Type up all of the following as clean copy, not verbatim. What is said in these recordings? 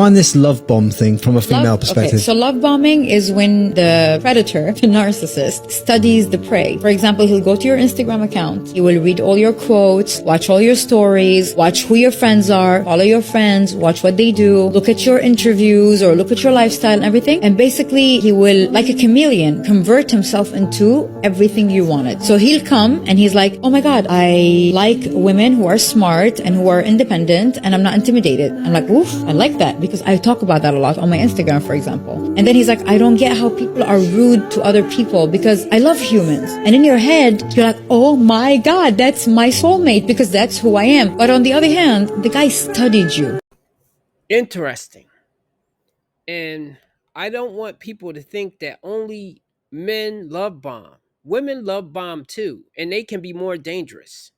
On this love bomb thing from a female Okay, perspective. so love bombing is when the predator, the narcissist, studies the prey. For example, he'll go to your Instagram account. He will read all your quotes, watch all your stories, watch who your friends are, follow your friends, watch what they do, look at your interviews or look at your lifestyle and everything. And basically, he will, like a chameleon, convert himself into everything you wanted. So he'll come and he's like, oh my God, I like women who are smart and who are independent and I'm not intimidated. I'm like, oof, I like that, because I talk about that a lot on my Instagram, for example. And then he's like, I don't get how people are rude to other people because I love humans. And in your head, you're like, oh my God, that's my soulmate because that's who I am. But on the other hand, the guy studied you. Interesting. And I don't want people to think that only men love bomb. Women love bomb too, and they can be more dangerous.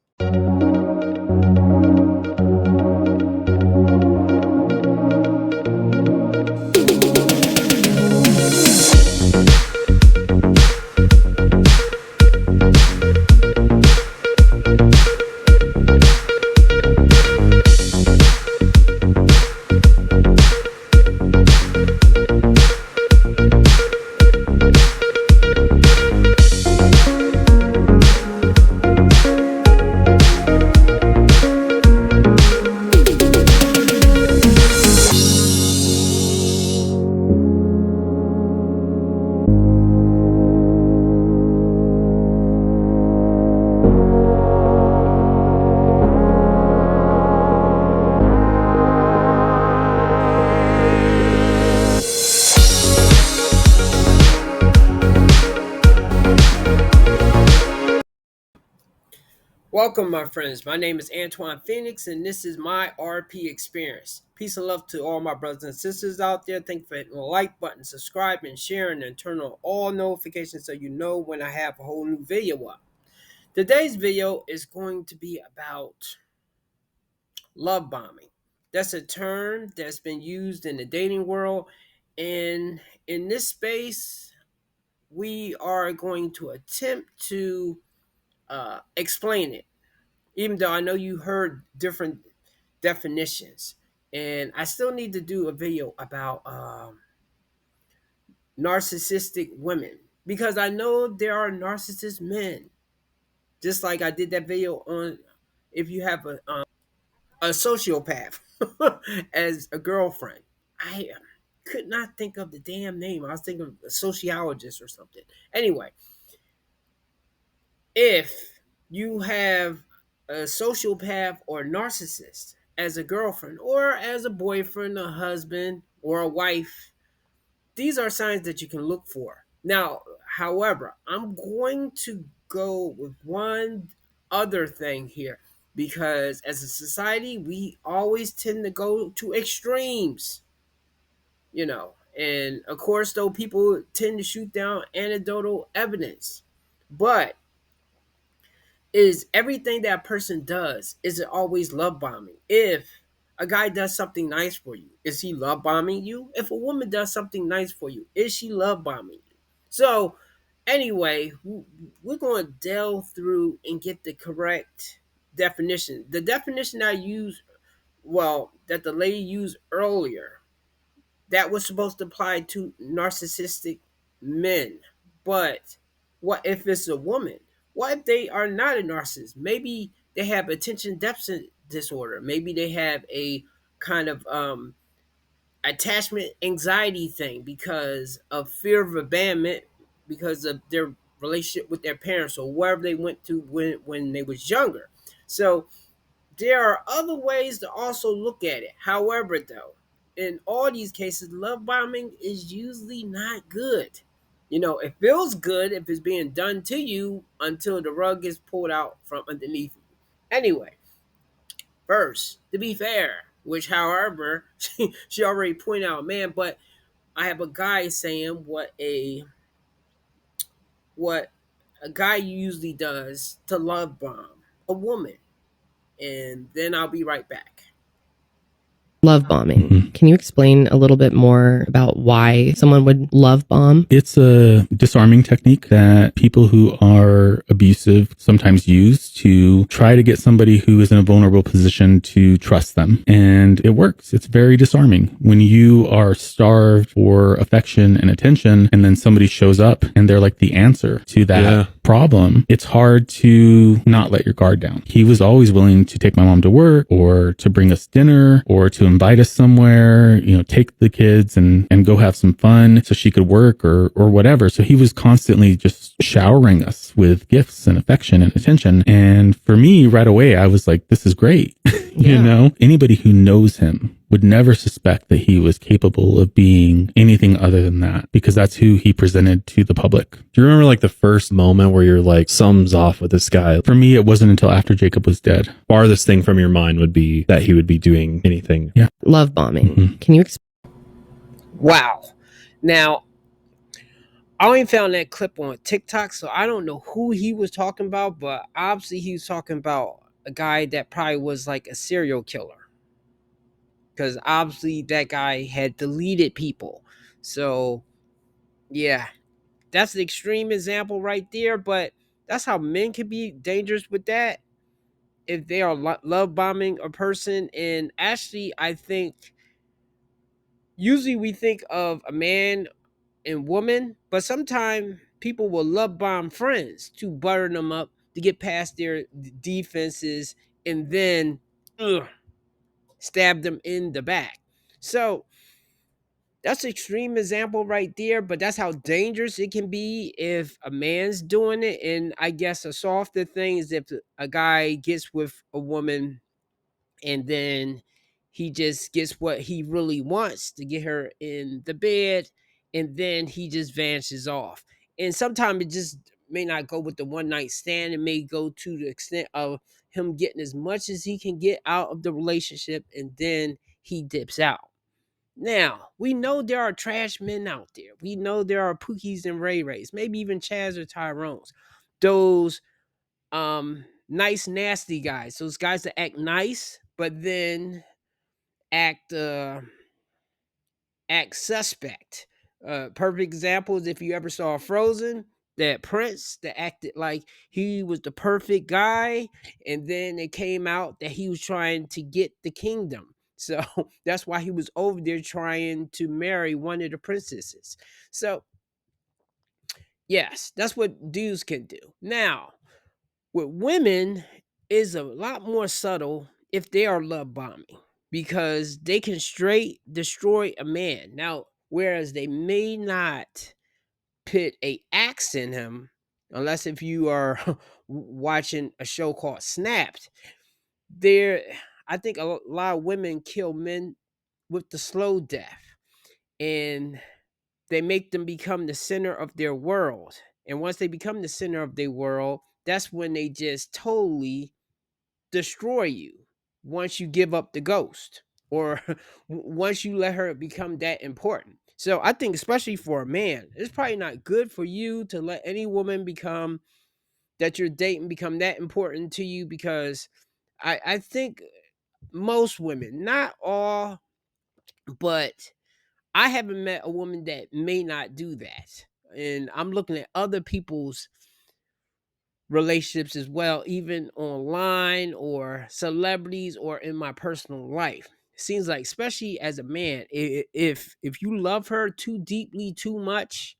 Welcome, my friends. My name is Antoine Phoenix, and this is my RP experience. Peace and love to all my brothers and sisters out there. Thank you for hitting the like button, subscribe, and sharing, and turn on all notifications so you know when I have a whole new video up. Today's video is going to be about love bombing. That's a term that's been used in the dating world, and in this space, we are going to attempt to explain it, even though I know you heard different definitions. And I still need to do a video about narcissistic women, because I know there are narcissist men. Just like I did that video on if you have a sociopath as a girlfriend. I could not think of the damn name. I was thinking of a sociologist or something. Anyway, if you have a sociopath or narcissist as a girlfriend or as a boyfriend, a husband, or a wife, these are signs that you can look for. Now, however, I'm going to go with one other thing here, because as a society, we always tend to go to extremes, and of course, though, people tend to shoot down anecdotal evidence. But is everything that a person does, is it always love bombing? If a guy does something nice for you, is he love bombing you? If a woman does something nice for you, is she love bombing you? So anyway, we're going to delve through and get the correct definition. The definition I used, well, that the lady used earlier, that was supposed to apply to narcissistic men. But what if it's a woman? What if they are not a narcissist? Maybe they have attention deficit disorder. Maybe they have a kind of attachment anxiety thing because of fear of abandonment, because of their relationship with their parents or wherever they went to when they was younger. So there are other ways to also look at it. However, though, in all these cases, love bombing is usually not good. It feels good if it's being done to you until the rug gets pulled out from underneath you. Anyway, first, to be fair, which, however, she already pointed out, man, but I have a guy saying what a guy usually does to love bomb a woman, and then I'll be right back. Love bombing. Can you explain a little bit more about why someone would love bomb? It's a disarming technique that people who are abusive sometimes use to try to get somebody who is in a vulnerable position to trust them. And it works. It's very disarming. When you are starved for affection and attention, and then somebody shows up and they're like the answer to that problem, it's hard to not let your guard down. He was always willing to take my mom to work or to bring us dinner or to invite us somewhere, take the kids and go have some fun so she could work or whatever. So he was constantly just showering us with gifts and affection and attention. And for me, right away, I was like, this is great. Anybody who knows him would never suspect that he was capable of being anything other than that, because that's who he presented to the public. Do you remember like the first moment where you're like, something's off with this guy? For me, it wasn't until after Jacob was dead. Farthest thing from your mind would be that he would be doing anything. Yeah. Love bombing. Can you Wow. Now, I only found that clip on TikTok, so I don't know who he was talking about, but obviously he was talking about a guy that probably was like a serial killer. Because obviously that guy had deleted people. So, yeah, that's an extreme example right there. But that's how men can be dangerous with that. If they are love bombing a person. And actually, I think usually we think of a man and woman, but sometimes people will love bomb friends to butter them up to get past their defenses and then stab them in the back. So that's an extreme example right there, but that's how dangerous it can be if a man's doing it. And I guess a softer thing is if a guy gets with a woman and then he just gets what he really wants to get her in the bed, and then he just vanishes off. And sometimes it just may not go with the one night stand. It may go to the extent of him getting as much as he can get out of the relationship, and then he dips out. Now, we know there are trash men out there. We know there are Pookies and Ray Rays, maybe even Chaz or Tyrones. Those nice, nasty guys. Those guys that act nice, but then act suspect. Perfect example is if you ever saw Frozen, that prince that acted like he was the perfect guy, and then it came out that he was trying to get the kingdom. So that's why he was over there trying to marry one of the princesses. So yes, that's what dudes can do. Now, with women is a lot more subtle if they are love bombing, because they can straight destroy a man. Now, whereas they may not put a axe in him, unless if you are watching a show called Snapped, there, I think a lot of women kill men with the slow death, and they make them become the center of their world. And once they become the center of their world, that's when they just totally destroy you. Once you give up the ghost, or once you let her become that important. So I think especially for a man, it's probably not good for you to let any woman become that you're dating become that important to you, because I think most women, not all, but I haven't met a woman that may not do that. And I'm looking at other people's relationships as well, even online or celebrities or in my personal life. It seems like, especially as a man, if you love her too deeply, too much,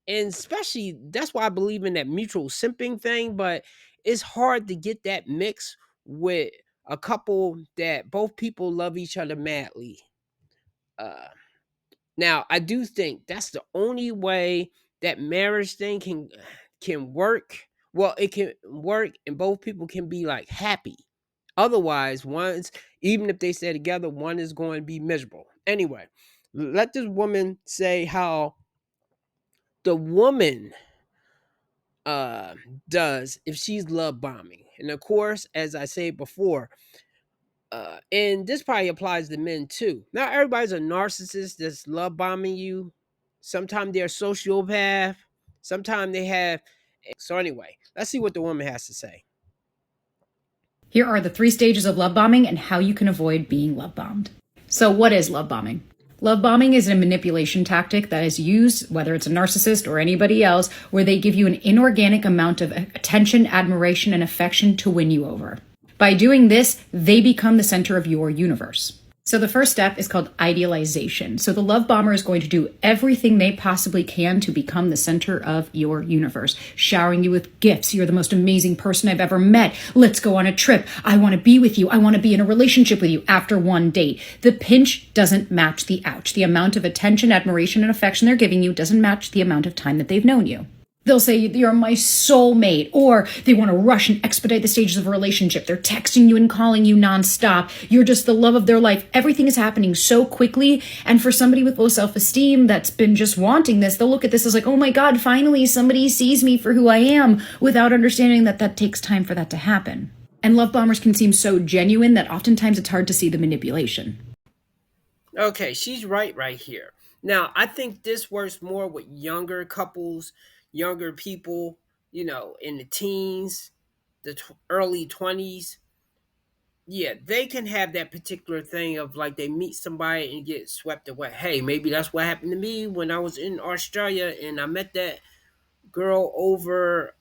and especially that's why I believe in that mutual simping thing, but it's hard to get that mix with a couple that both people love each other madly. Uh, Now, I do think that's the only way that marriage thing can work. Well, it can work and both people can be like happy. Otherwise, one's even if they stay together, one is going to be miserable. Anyway, let this woman say how the woman uh does if she's love bombing. And of course, as I said before, and this probably applies to men too. Not everybody's a narcissist that's love bombing you. Sometimes they're a sociopath. Sometimes they have. So anyway, let's see what the woman has to say. Here are the 3 stages of love bombing and how you can avoid being love bombed. So, what is love bombing? Love bombing is a manipulation tactic that is used, whether it's a narcissist or anybody else, where they give you an inorganic amount of attention, admiration, and affection to win you over. By doing this, they become the center of your universe. So the first step is called idealization. So the love bomber is going to do everything they possibly can to become the center of your universe, showering you with gifts. You're the most amazing person I've ever met. Let's go on a trip. I want to be with you. I want to be in a relationship with you after one date. The pinch doesn't match the ouch. The amount of attention, admiration, and affection they're giving you doesn't match the amount of time that they've known you. They'll say, you're my soulmate, or they want to rush and expedite the stages of a relationship. They're texting you and calling you nonstop. You're just the love of their life. Everything is happening so quickly. And for somebody with low self-esteem that's been just wanting this, they'll look at this as like, oh my God, finally somebody sees me for who I am, without understanding that that takes time for that to happen. And love bombers can seem so genuine that oftentimes it's hard to see the manipulation. Okay, she's right here. Now, I think this works more with younger couples, younger people, in the teens, the early 20s. Yeah, they can have that particular thing of like they meet somebody and get swept away. Hey, maybe that's what happened to me when I was in Australia and I met that girl over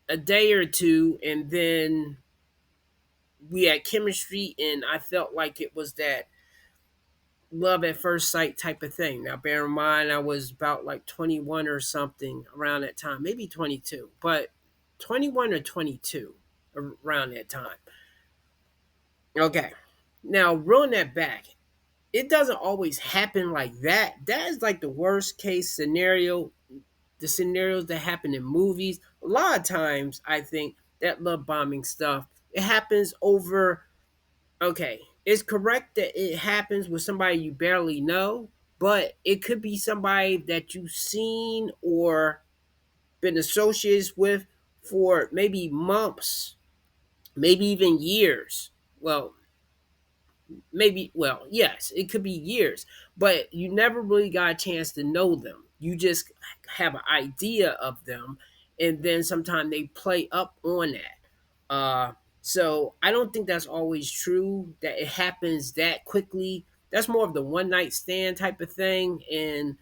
a day or two, and then we had chemistry and I felt like it was that love at first sight type of thing. Now, bear in mind, I was about like 21 or something around that time, maybe 22, but 21 or 22 around that time. Okay. Now, run that back. It doesn't always happen like that. That is like the worst case scenario, the scenarios that happen in movies. A lot of times, I think that love bombing stuff, it happens over. Okay, it's correct that it happens with somebody you barely know, but it could be somebody that you've seen or been associated with for maybe months, maybe even years. Well, yes, it could be years, but you never really got a chance to know them. You just have an idea of them, and then sometimes they play up on that. So I don't think that's always true, that it happens that quickly. That's more of the one night stand type of thing, and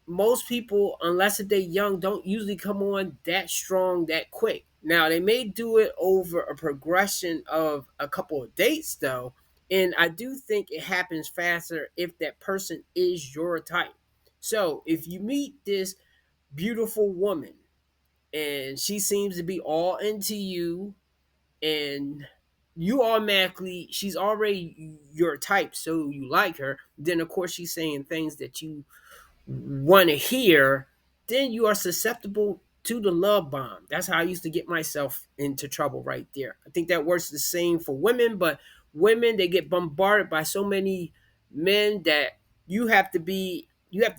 most people, unless if they're young, don't usually come on that strong that quick. Now they may do it over a progression of a couple of dates though, and I do think it happens faster if that person is your type. So if you meet this beautiful woman and she seems to be all into you, and you automatically, she's already your type, so you like her, then of course she's saying things that you want to hear, then you are susceptible to the love bomb. That's how I used to get myself into trouble right there. I think that works the same for women, but women, they get bombarded by so many men that you have to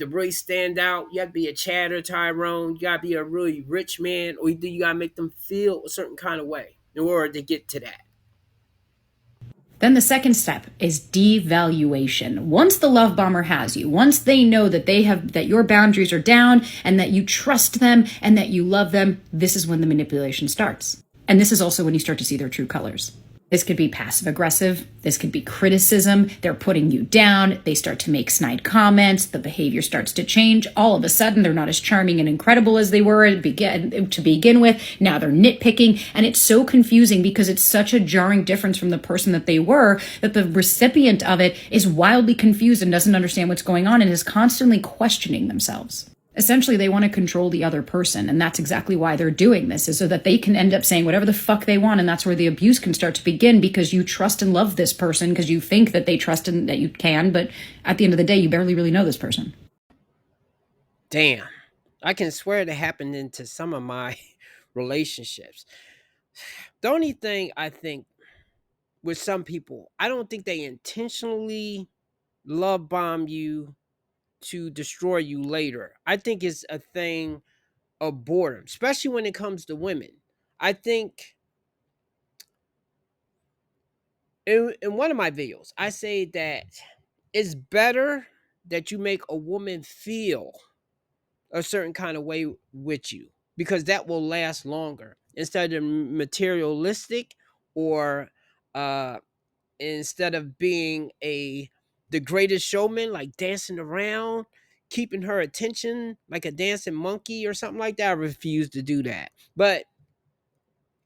really stand out. You have to be a Chatter Tyrone. You got to be a really rich man, or you got to make them feel a certain kind of way in order to get to that. Then the second step is devaluation. Once the love bomber has you, once they know that that your boundaries are down and that you trust them and that you love them, this is when the manipulation starts. And this is also when you start to see their true colors. This could be passive aggressive. This could be criticism. They're putting you down. They start to make snide comments. The behavior starts to change. All of a sudden, they're not as charming and incredible as they were to begin with. Now they're nitpicking. And it's so confusing because it's such a jarring difference from the person that they were, that the recipient of it is wildly confused and doesn't understand what's going on and is constantly questioning themselves. Essentially, they want to control the other person, and that's exactly why they're doing this, is so that they can end up saying whatever the fuck they want, and that's where the abuse can start to begin, because you trust and love this person because you think that they trust and that you can, but at the end of the day, you barely really know this person. Damn. I can swear that happened into some of my relationships. The only thing I think with some people, I don't think they intentionally love bomb you to destroy you later. I think it's a thing of boredom, especially when it comes to women. I think in one of my videos, I say that it's better that you make a woman feel a certain kind of way with you, because that will last longer instead of materialistic, or instead of being a The Greatest Showman, like dancing around, keeping her attention like a dancing monkey or something like that. I refuse to do that. But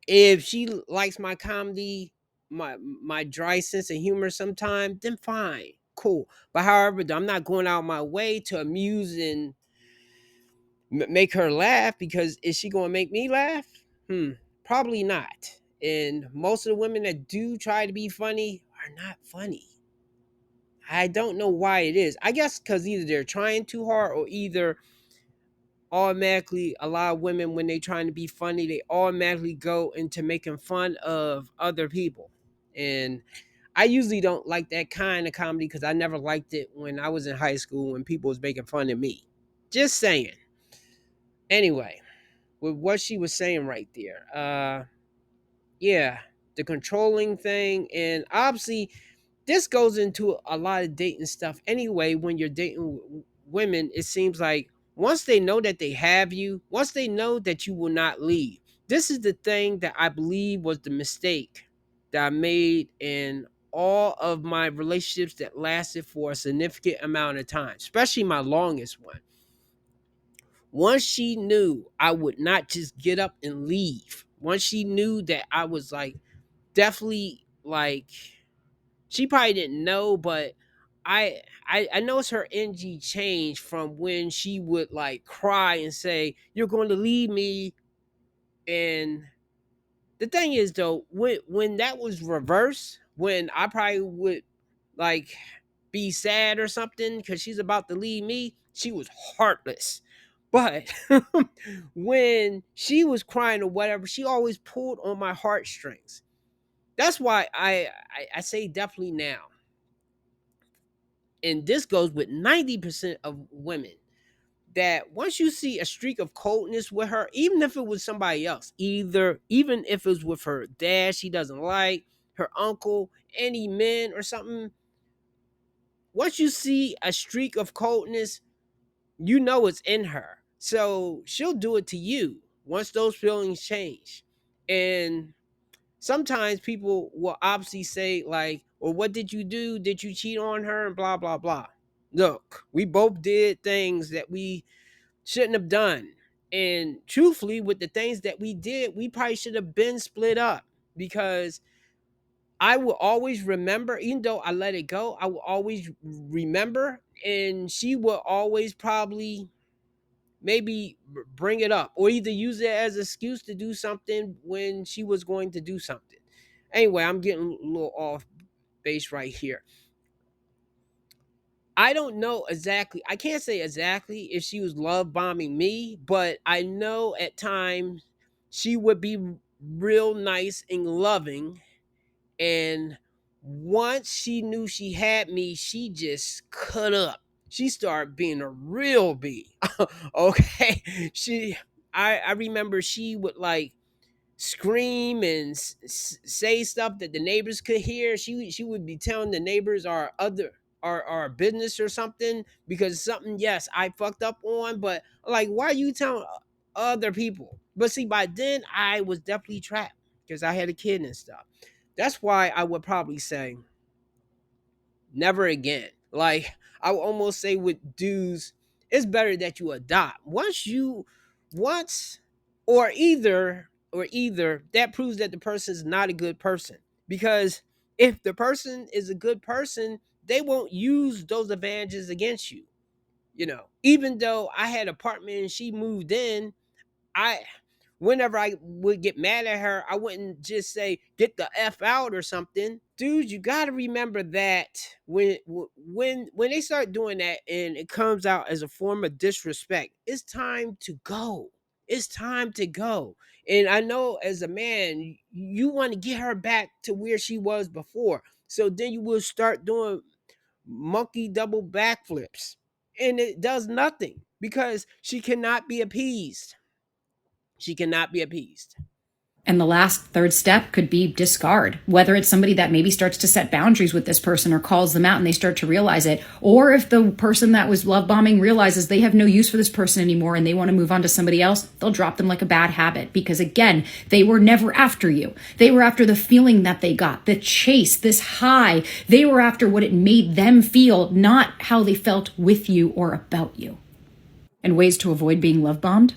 if she likes my comedy, my dry sense of humor sometime, then fine, cool. But however, I'm not going out my way to amuse and make her laugh, because is she going to make me laugh? Probably not. And most of the women that do try to be funny are not funny. I don't know why it is. I guess because either they're trying too hard, or either automatically, a lot of women, when they trying to be funny, they automatically go into making fun of other people. And I usually don't like that kind of comedy, because I never liked it when I was in high school when people was making fun of me. Just saying. Anyway, with what she was saying right there, yeah, the controlling thing, and obviously this goes into a lot of dating stuff anyway. When you're dating women, it seems like once they know that they have you, once they know that you will not leave, this is the thing that I believe was the mistake that I made in all of my relationships that lasted for a significant amount of time, especially my longest one. Once she knew I would not just get up and leave, once she knew that I was like definitely like, she probably didn't know, but I noticed her energy change from when she would like cry and say, "You're going to leave me." And the thing is though, when that was reversed, when I probably would like be sad or something because she's about to leave me, she was heartless. But when she was crying or whatever, she always pulled on my heartstrings. That's why I say definitely now, and this goes with 90% of women, that once you see a streak of coldness with her, even if it was somebody else, even if it was with her dad she doesn't like, her uncle, any men or something, once you see a streak of coldness, you know it's in her. So she'll do it to you once those feelings change. And sometimes people will obviously say, like, well, what did you do? Did you cheat on her? And blah, blah, blah. Look, we both did things that we shouldn't have done. And truthfully, with the things that we did, we probably should have been split up, because I will always remember, even though I let it go, I will always remember. And she will always probably maybe bring it up, or either use it as an excuse to do something when she was going to do something. Anyway, I'm getting a little off base right here. I don't know exactly. I can't say exactly if she was love bombing me, but I know at times she would be real nice and loving. And once she knew she had me, she just cut up. She started being a real bee. Okay. I remember she would like scream and say stuff that the neighbors could hear. She would be telling the neighbors our business or something, because something, yes, I fucked up on, but like, why are you telling other people? But see, by then I was definitely trapped because I had a kid and stuff. That's why I would probably say never again. Like, I would almost say with dudes, it's better that you adopt. Once or either that proves that the person is not a good person. Because if the person is a good person, they won't use those advantages against you. Even though I had an apartment and she moved in, I whenever I would get mad at her, I wouldn't just say get the F out or something. Dude, you got to remember that when they start doing that and it comes out as a form of disrespect, it's time to go. It's time to go. And I know as a man, you want to get her back to where she was before. So then you will start doing monkey double backflips. And it does nothing because she cannot be appeased. She cannot be appeased. And the last third step could be discard, whether it's somebody that maybe starts to set boundaries with this person or calls them out and they start to realize it. Or if the person that was love bombing realizes they have no use for this person anymore and they want to move on to somebody else, they'll drop them like a bad habit because, again, they were never after you. They were after the feeling that they got, the chase, this high. They were after what it made them feel, not how they felt with you or about you. And ways to avoid being love bombed?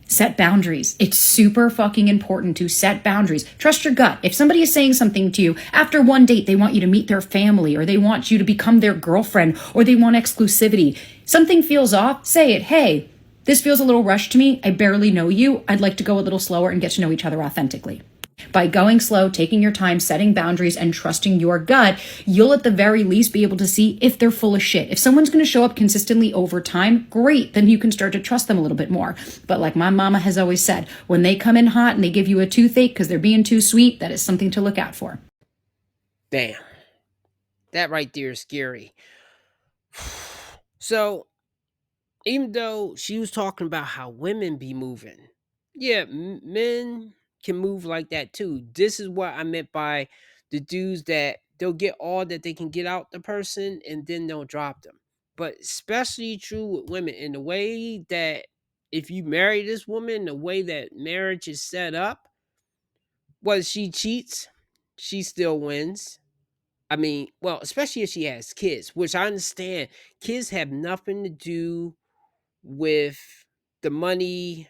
Set boundaries. It's super fucking important to set boundaries. Trust your gut. If somebody is saying something to you after one date, they want you to meet their family or they want you to become their girlfriend or they want exclusivity. Something feels off. Say it. Hey, this feels a little rushed to me. I barely know you. I'd like to go a little slower and get to know each other authentically. By going slow, taking your time, setting boundaries, and trusting your gut, you'll at the very least be able to see if they're full of shit. If someone's going to show up consistently over time, great, then you can start to trust them a little bit more. But like my mama has always said, when they come in hot and they give you a toothache because they're being too sweet, that is something to look out for. Damn. That right there is scary. So, even though she was talking about how women be moving, yeah, men can move like that too. This is what I meant by the dudes that they'll get all that they can get out the person and then they'll drop them. But especially true with women in the way that if you marry this woman, the way that marriage is set up, well, she cheats, she still wins. I mean, well, especially if she has kids, which I understand kids have nothing to do with the money,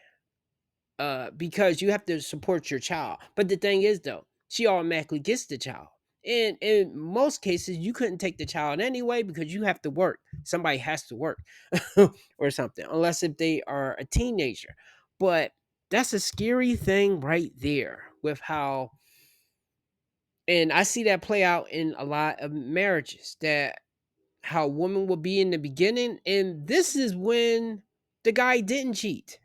because you have to support your child. But the thing is though, she automatically gets the child. And in most cases, you couldn't take the child anyway because you have to work. Somebody has to work or something, unless if they are a teenager. But that's a scary thing right there with how, and I see that play out in a lot of marriages, that how women will be in the beginning, and this is when the guy didn't cheat.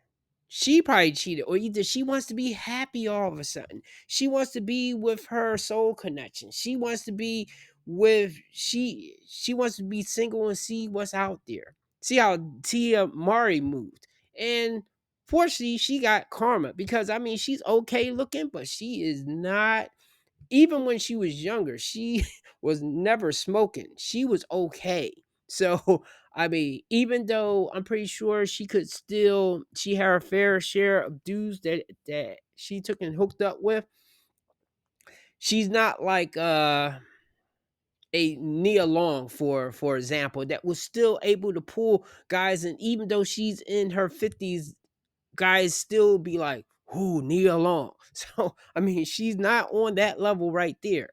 She probably cheated, or either she wants to be happy all of a sudden. She wants to be with her soul connection. She wants to be with she wants to be single and see what's out there. See how Tia Mari moved. And fortunately, she got karma because I mean she's okay looking, but she is not, even when she was younger, she was never smoking. She was okay. So, I mean, even though I'm pretty sure she could still, she had her fair share of dudes that she took and hooked up with. She's not like a Nia Long, for example, that was still able to pull guys, and even though she's in her 50s, guys still be like, "Who, Nia Long?" So, I mean, she's not on that level right there.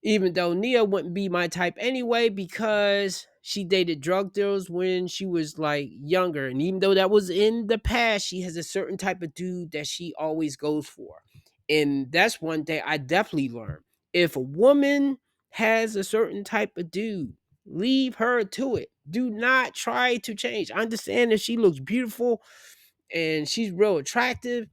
Even though Nia wouldn't be my type anyway because she dated drug dealers when she was like younger. And even though that was in the past, she has a certain type of dude that she always goes for. And that's one thing I definitely learned. If a woman has a certain type of dude, leave her to it. Do not try to change. I understand that she looks beautiful and she's real attractive,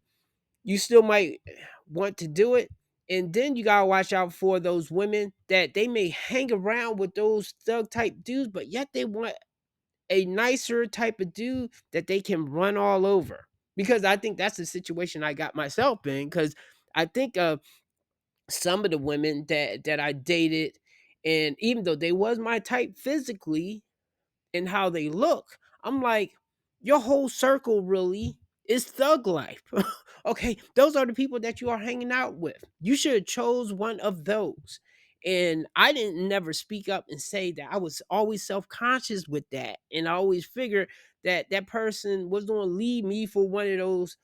you still might want to do it. And then you gotta watch out for those women that they may hang around with those thug type dudes, but yet they want a nicer type of dude that they can run all over. Because I think that's the situation I got myself in. Because I think of some of the women that I dated, and even though they was my type physically, and how they look, I'm like, your whole circle really is thug life. Okay, those are the people that you are hanging out with. You should have chose one of those. And I didn't never speak up and say that. I was always self-conscious with that. And I always figured that that person was going to leave me for one of those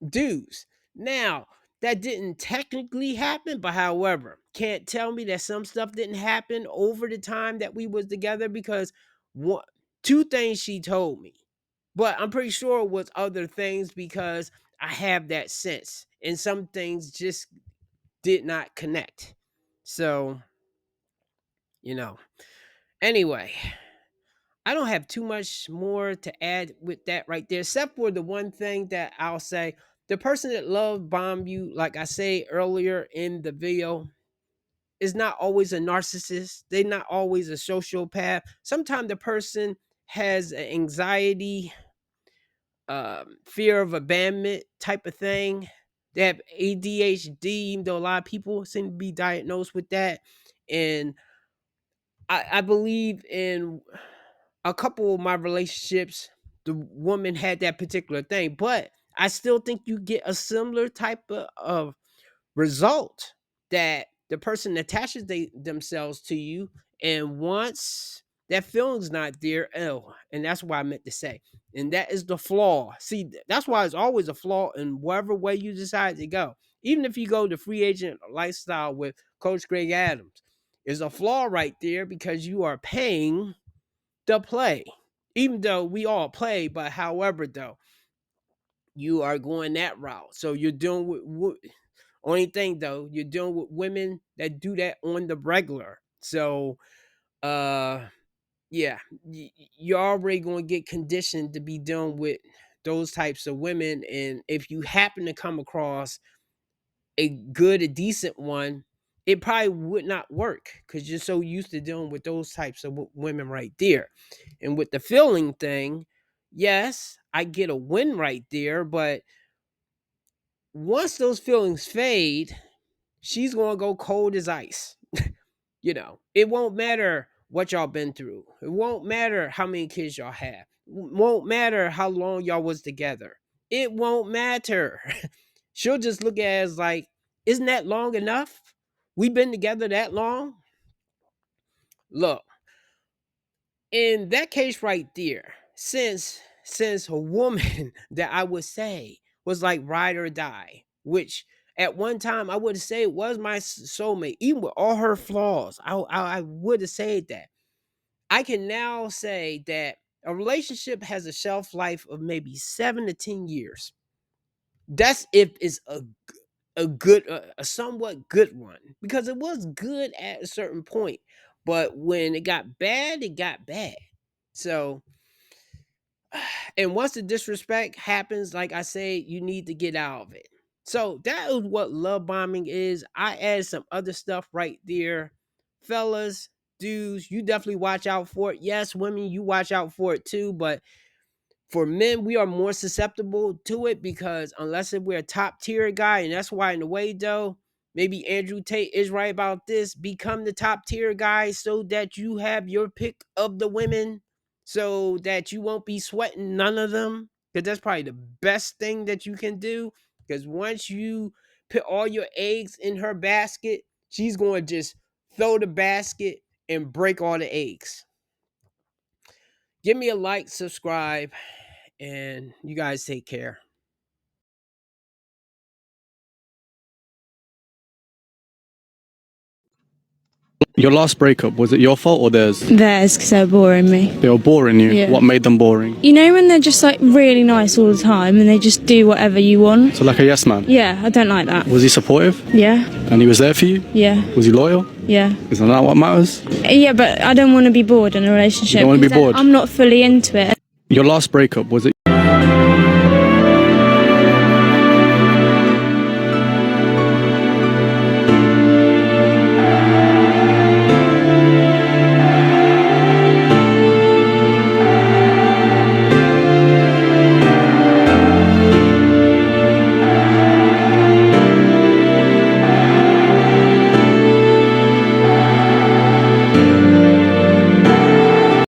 dudes. Now, that didn't technically happen, but however, can't tell me that some stuff didn't happen over the time that we was together because one, two things she told me. But I'm pretty sure it was other things because I have that sense. And some things just did not connect. So, you know. Anyway, I don't have too much more to add with that right there, except for the one thing that I'll say. The person that love bomb you, like I say earlier in the video, is not always a narcissist. They're not always a sociopath. Sometimes the person has an anxiety fear of abandonment type of thing. They have ADHD, even though a lot of people seem to be diagnosed with that. And I believe in a couple of my relationships, the woman had that particular thing, but I still think you get a similar type of result, that the person attaches themselves to you, and once that feeling's not there, oh, and that's what I meant to say. And that is the flaw. See, that's why it's always a flaw in whatever way you decide to go. Even if you go the free agent lifestyle with Coach Greg Adams, is a flaw right there, because you are paying the play. Even though we all play, but however, though, you are going that route. So you're doing with only thing though, you're dealing with women that do that on the regular. So yeah, you're already going to get conditioned to be dealing with those types of women. And if you happen to come across a decent one, it probably would not work, because you're so used to dealing with those types of women right there. And with the feeling thing, yes, I get a win right there, but once those feelings fade, she's going to go cold as ice. It won't matter what y'all been through. It won't matter how many kids y'all have. It won't matter how long y'all was together. It won't matter. She'll just look at it as like, isn't that long enough? We've been together that long? Look, in that case right there, since a woman that I would say was like ride or die, which at one time I would say it was my soulmate, even with all her flaws, I would have said that. I can now say that a relationship has a shelf life of maybe 7 to 10 years. That's if it's a good, a somewhat good one, because it was good at a certain point, but when it got bad, it got bad. So, and once the disrespect happens, like I say, you need to get out of it. So that is what love bombing is. I added some other stuff right there. Fellas, dudes, you definitely watch out for it. Yes, women, you watch out for it too, but for men, we are more susceptible to it, because unless if we're a top tier guy, and that's why in a way though, maybe Andrew Tate is right about this, become the top tier guy so that you have your pick of the women, so that you won't be sweating none of them, because that's probably the best thing that you can do, because once you put all your eggs in her basket, she's going to just throw the basket and break all the eggs. Give me a like, subscribe, and you guys take care. Your last breakup, was it your fault or theirs? Theirs, because they were boring me. They were boring you? Yeah. What made them boring? You know when they're just like really nice all the time and they just do whatever you want? So like a yes man? Yeah, I don't like that. Was he supportive? Yeah. And he was there for you? Yeah. Was he loyal? Yeah. Isn't that what matters? Yeah, but I don't want to be bored in a relationship. You don't want to be bored? I'm not fully into it. Your last breakup, was it